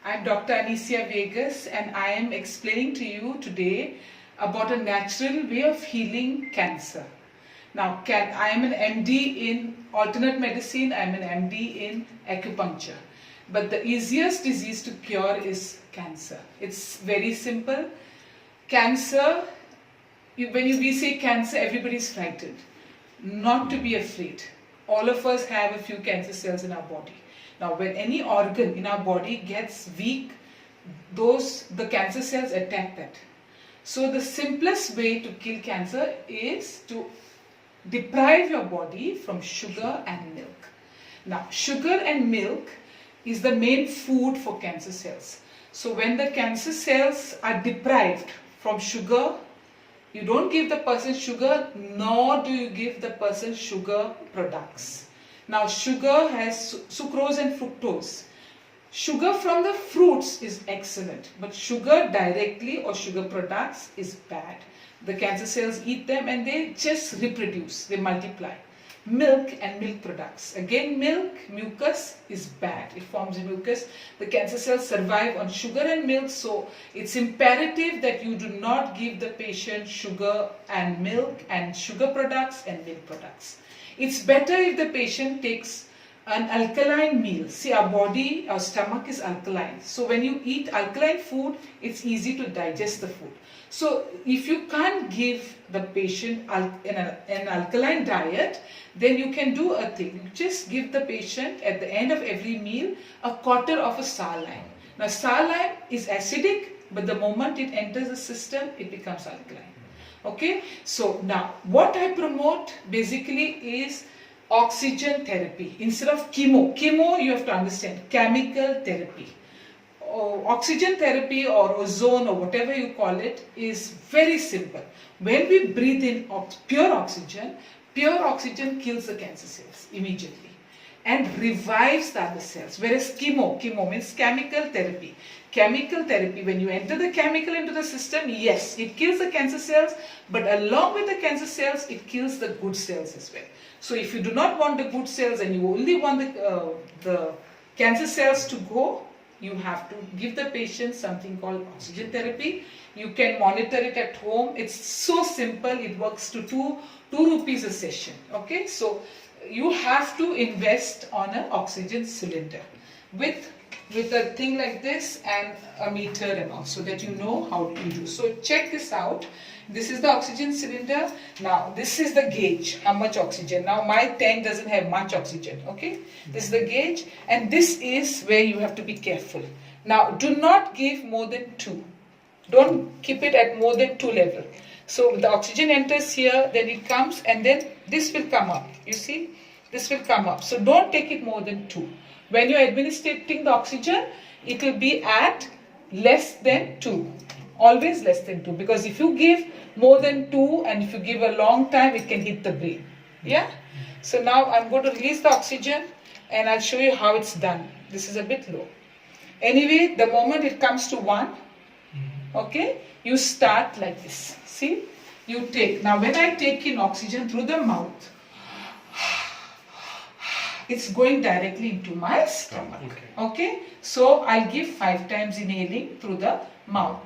I'm Dr. Anicia Vegas and I am explaining to you today about a natural way of healing cancer. Now, I am an MD in alternate medicine, I am an MD in acupuncture. But the easiest disease to cure is cancer. It's very simple. Cancer, when we say cancer, everybody is frightened. Not to be afraid. All of us have a few cancer cells in our body. Now, when any organ in our body gets weak, the cancer cells attack that. So the simplest way to kill cancer is to deprive your body from sugar and milk. Now, sugar and milk is the main food for cancer cells. So when the cancer cells are deprived from sugar, you don't give the person sugar, nor do you give the person sugar products. Now, sugar has sucrose and fructose. Sugar from the fruits is excellent, but sugar directly or sugar products is bad. The cancer cells eat them and they just reproduce, they multiply. Milk and milk products. Again, milk, mucus is bad. It forms mucus. The cancer cells survive on sugar and milk, so it's imperative that you do not give the patient sugar and milk and sugar products and milk products. It's better if the patient takes an alkaline meal. See, our body, our stomach is alkaline. So when you eat alkaline food, it's easy to digest the food. So if you can't give the patient an alkaline diet, then you can do a thing. You just give the patient at the end of every meal a quarter of a sour lime. Now, sour lime is acidic, but the moment it enters the system, it becomes alkaline. Okay, so now what I promote basically is oxygen therapy instead of chemo. Chemo, you have to understand, chemical therapy. Oxygen therapy or ozone or whatever you call it is very simple. When we breathe in pure oxygen kills the cancer cells immediately and revives the other cells. Whereas chemo means chemical therapy. Chemical therapy, when you enter the chemical into the system, yes, it kills the cancer cells, but along with the cancer cells, it kills the good cells as well. So if you do not want the good cells and you only want the cancer cells to go, you have to give the patient something called oxygen therapy. You can monitor it at home. It's so simple. It works to 2 rupees a session. Okay, so you have to invest on an oxygen cylinder with a thing like this and a meter and all, so that you know how to do. So check this out. This is the oxygen cylinder. Now this is the gauge, how much oxygen. Now my tank doesn't have much oxygen, okay? This is the gauge, and this is where you have to be careful. Now do not give more than 2. Don't keep it at more than 2 level. So the oxygen enters here, then it comes, and then this will come up. You see? This will come up. So don't take it more than 2. When you're administrating the oxygen, it will be at less than 2. Always less than 2. Because if you give more than 2 and if you give a long time, it can hit the brain. Yeah? So now I'm going to release the oxygen and I'll show you how it's done. This is a bit low. Anyway, the moment it comes to 1, okay, you start like this. See? You take. Now when I take in oxygen through the mouth, it's going directly into my stomach. Okay? So I'll give 5 times inhaling through the mouth.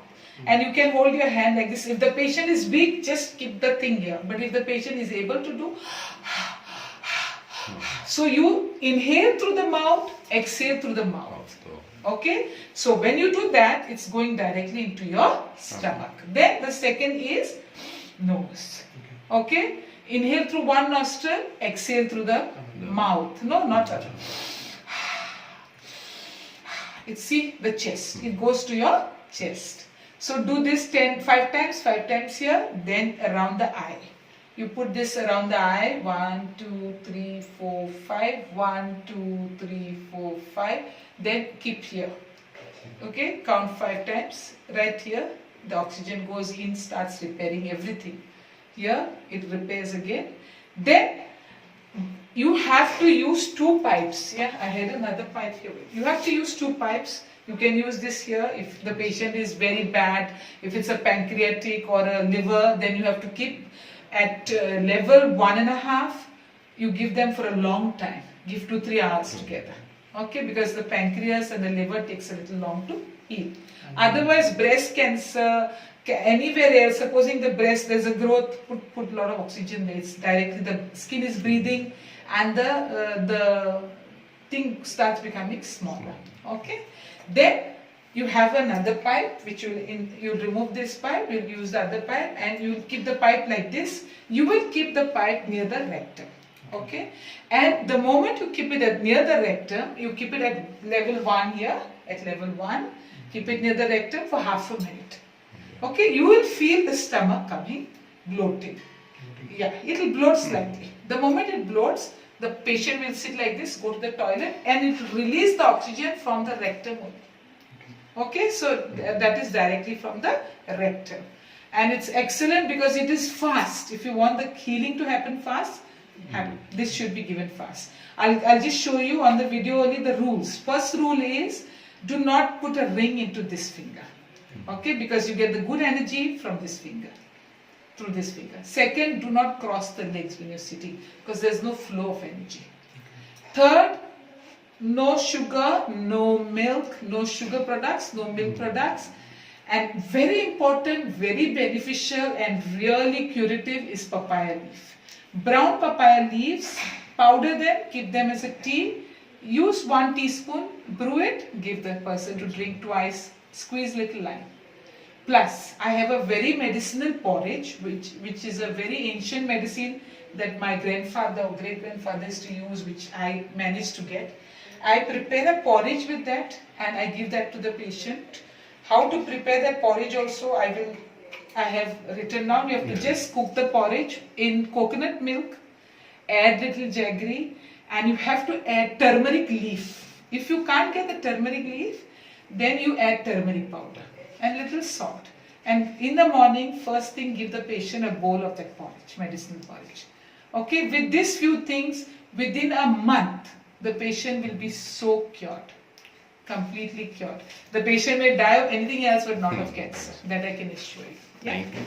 And you can hold your hand like this. If the patient is weak, just keep the thing here. But if the patient is able to do, so you inhale through the mouth, exhale through the mouth. Okay? So when you do that, it's going directly into your stomach. Then the second is nose. Okay? Inhale through one nostril, exhale through the mouth. No, not other. It's, see, the chest. It goes to your chest. So do this 5 times here, then around the eye. You put this around the eye, 1, 2, 3, 4, 5, 1, 2, 3, 4, 5, then keep here. Okay, count 5 times, right here, the oxygen goes in, starts repairing everything. Here, it repairs again. Then, you have to use 2 pipes. Yeah, I had another pipe here. You have to use 2 pipes. You can use this here if the patient is very bad. If it's a pancreatic or a liver, then you have to keep at level 1.5. You give them for a long time. Give 2-3 hours together. Okay, because the pancreas and the liver takes a little long to heal. Otherwise, breast cancer, anywhere else, supposing the breast, there's a growth, put a lot of oxygen there, it's directly, the skin is breathing and the thing starts becoming smaller. Okay, then you have another pipe which you'll remove this pipe, you'll use the other pipe and you'll keep the pipe like this. You will keep the pipe near the rectum. Okay, and the moment you keep it near the rectum, you keep it at level 1 here, at level 1, keep it near the rectum for half a minute. Okay, you will feel the stomach coming, bloating. Yeah, it will bloat slightly. The moment it bloats, the patient will sit like this, go to the toilet and it will release the oxygen from the rectum only. Okay, so that is directly from the rectum. And it's excellent because it is fast. If you want the healing to happen fast, this should be given fast. I'll just show you on the video only the rules. First rule is, do not put a ring into this finger. Okay, because you get the good energy from this finger, through this finger. Second, do not cross the legs when you're sitting because there's no flow of energy. Third, no sugar, no milk, no sugar products, no milk products. And very important, very beneficial and really curative is papaya leaf. Brown papaya leaves, powder them, keep them as a tea. Use 1 teaspoon, brew it, give the person to drink twice, squeeze little lime. Plus, I have a very medicinal porridge, which is a very ancient medicine that my grandfather or great-grandfather used to use, which I managed to get. I prepare a porridge with that and I give that to the patient. How to prepare that porridge also, I have written down. You have to just cook the porridge in coconut milk, add little jaggery, and you have to add turmeric leaf. If you can't get the turmeric leaf, then you add turmeric powder and little salt. And in the morning, first thing, give the patient a bowl of that porridge, medicinal porridge. Okay, with these few things, within a month, the patient will be so cured, completely cured. The patient may die of anything else but not of cancer. That I can assure you. Yeah. Thank you.